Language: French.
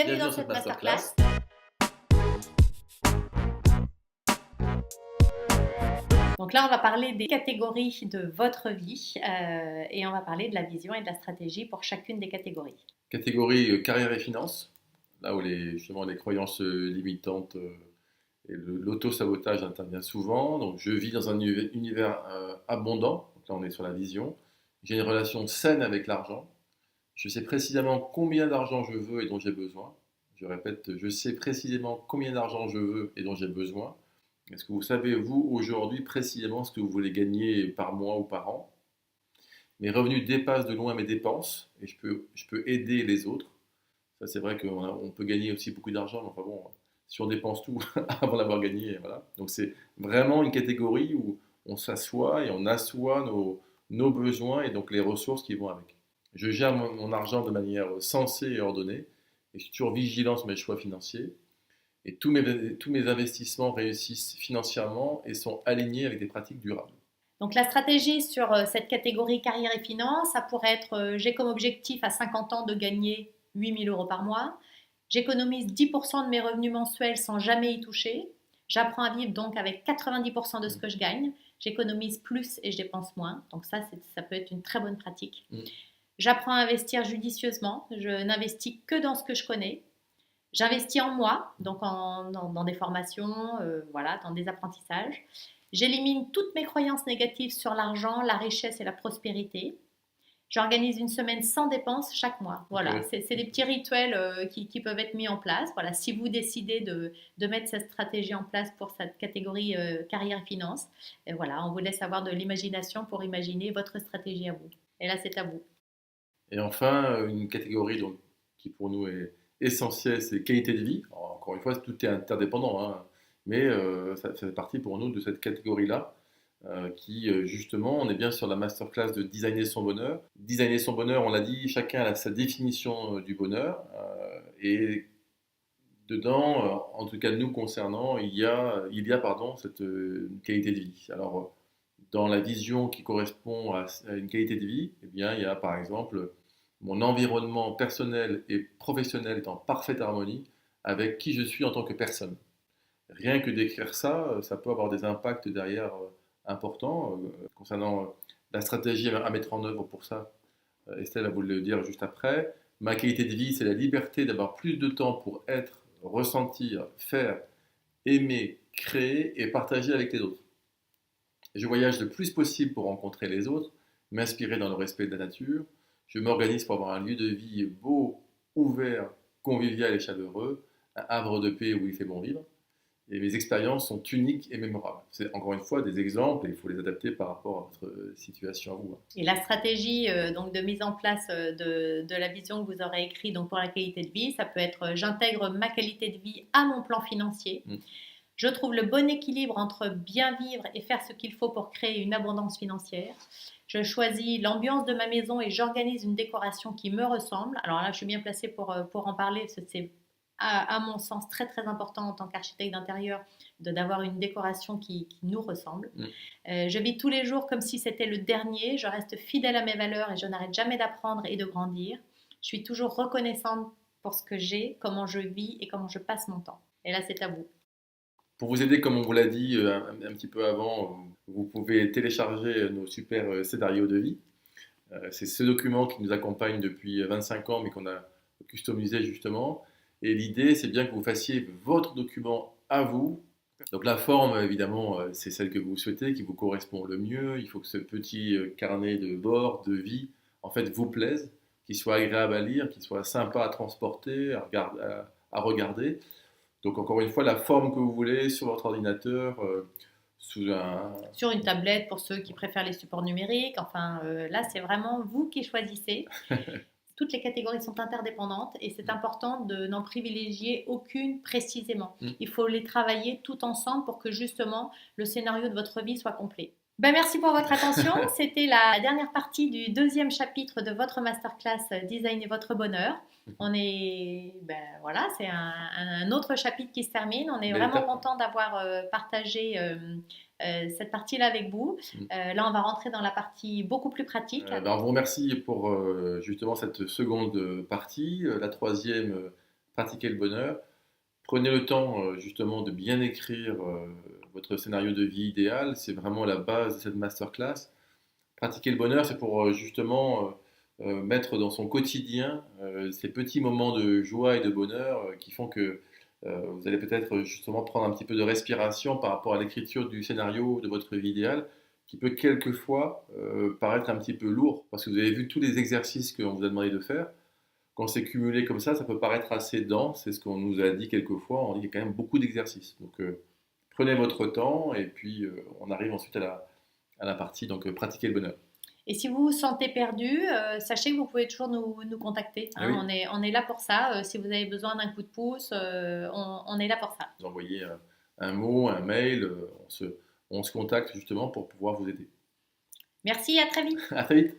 Bienvenue dans cette masterclass. Donc là, on va parler des catégories de votre vie et on va parler de la vision et de la stratégie pour chacune des catégories. Catégorie carrière et finance, là où justement les croyances limitantes et l'auto-sabotage intervient souvent. Donc je vis dans un univers abondant, donc là on est sur la vision. J'ai une relation saine avec l'argent. Je sais précisément combien d'argent je veux et dont j'ai besoin. Je répète, je sais précisément combien d'argent je veux et dont j'ai besoin. Est-ce que vous savez, vous, aujourd'hui, précisément ce que vous voulez gagner par mois ou par an? Mes revenus dépassent de loin mes dépenses et je peux aider les autres. Ça, c'est vrai qu'on peut gagner aussi beaucoup d'argent, mais enfin bon, si on dépense tout avant d'avoir gagné, voilà. Donc c'est vraiment une catégorie où on s'assoit et on assoit nos besoins et donc les ressources qui vont avec. Je gère mon argent de manière sensée et ordonnée et je suis toujours vigilant sur mes choix financiers. Et tous mes investissements réussissent financièrement et sont alignés avec des pratiques durables. Donc la stratégie sur cette catégorie carrière et finance, ça pourrait être j'ai comme objectif à 50 ans de gagner 8 000 € par mois. J'économise 10% de mes revenus mensuels sans jamais y toucher. J'apprends à vivre donc avec 90% de ce que je gagne. J'économise plus et je dépense moins. Donc ça peut être une très bonne pratique. J'apprends à investir judicieusement. Je n'investis que dans ce que je connais. J'investis en moi, donc dans des formations, voilà, dans des apprentissages. J'élimine toutes mes croyances négatives sur l'argent, la richesse et la prospérité. J'organise une semaine sans dépenses chaque mois. Voilà, c'est des petits rituels qui peuvent être mis en place. Voilà, si vous décidez de mettre cette stratégie en place pour cette catégorie carrière et finance, et voilà, on vous laisse avoir de l'imagination pour imaginer votre stratégie à vous. Et là, c'est à vous. Et enfin, une catégorie donc, qui pour nous est essentielle, c'est qualité de vie. Alors, encore une fois, tout est interdépendant, hein, mais ça fait partie pour nous de cette catégorie-là, qui justement, on est bien sur la masterclass de designer son bonheur. Designer son bonheur, on l'a dit, chacun a sa définition du bonheur, et dedans, en tout cas nous concernant, il y a pardon, cette qualité de vie. Alors, dans la vision qui correspond à une qualité de vie, eh bien, il y a par exemple mon environnement personnel et professionnel est en parfaite harmonie avec qui je suis en tant que personne. Rien que d'écrire ça, ça peut avoir des impacts derrière importants concernant la stratégie à mettre en œuvre pour ça. Estelle va vous le dire juste après. Ma qualité de vie, c'est la liberté d'avoir plus de temps pour être, ressentir, faire, aimer, créer et partager avec les autres. Je voyage le plus possible pour rencontrer les autres, m'inspirer dans le respect de la nature. Je m'organise pour avoir un lieu de vie beau, ouvert, convivial et chaleureux, un havre de paix où il fait bon vivre. Et mes expériences sont uniques et mémorables. C'est encore une fois des exemples et il faut les adapter par rapport à votre situation à vous. Et la stratégie donc de mise en place de la vision que vous aurez écrite donc pour la qualité de vie, ça peut être j'intègre ma qualité de vie à mon plan financier. Je trouve le bon équilibre entre bien vivre et faire ce qu'il faut pour créer une abondance financière. Je choisis l'ambiance de ma maison et j'organise une décoration qui me ressemble. Alors là, je suis bien placée pour en parler. C'est à mon sens très très important en tant qu'architecte d'intérieur d'avoir une décoration qui nous ressemble. Je vis tous les jours comme si c'était le dernier. Je reste fidèle à mes valeurs et je n'arrête jamais d'apprendre et de grandir. Je suis toujours reconnaissante pour ce que j'ai, comment je vis et comment je passe mon temps. Et là, c'est à vous. Pour vous aider, comme on vous l'a dit un petit peu avant, vous pouvez télécharger nos super scénarios de vie. C'est ce document qui nous accompagne depuis 25 ans, mais qu'on a customisé justement. Et l'idée, c'est bien que vous fassiez votre document à vous. Donc la forme, évidemment, c'est celle que vous souhaitez, qui vous correspond le mieux. Il faut que ce petit carnet de bord, de vie, en fait, vous plaise, qu'il soit agréable à lire, qu'il soit sympa à transporter, à regarder. Donc encore une fois, la forme que vous voulez sur votre ordinateur, sur une tablette pour ceux qui préfèrent les supports numériques. Enfin, là, c'est vraiment vous qui choisissez. Toutes les catégories sont interdépendantes et c'est important de n'en privilégier aucune précisément. Il faut les travailler tout ensemble pour que justement le scénario de votre vie soit complet. Merci pour votre attention. C'était la dernière partie du 2e chapitre de votre masterclass Designer votre bonheur. On est, voilà, c'est un autre chapitre qui se termine. On est vraiment content d'avoir partagé cette partie-là avec vous. Là, on va rentrer dans la partie beaucoup plus pratique. On vous remercie pour justement cette seconde partie. La troisième pratiquer le bonheur. Prenez le temps justement de bien écrire votre scénario de vie idéal. C'est vraiment la base de cette masterclass. Pratiquer le bonheur, c'est pour justement mettre dans son quotidien ces petits moments de joie et de bonheur qui font que vous allez peut-être justement prendre un petit peu de respiration par rapport à l'écriture du scénario de votre vie idéale, qui peut quelquefois paraître un petit peu lourd, parce que vous avez vu tous les exercices qu'on vous a demandé de faire. Quand c'est cumulé comme ça peut paraître assez dense, c'est ce qu'on nous a dit quelquefois, on dit qu'il y a quand même beaucoup d'exercices. Donc prenez votre temps et puis on arrive ensuite à la partie, donc pratiquer le bonheur. Et si vous vous sentez perdu, sachez que vous pouvez toujours nous contacter. Ah Hein. oui, On est là pour ça. Si vous avez besoin d'un coup de pouce, on est là pour ça. vous envoyez un mot, un mail, on se contacte justement pour pouvoir vous aider. Merci, à très vite. À très vite.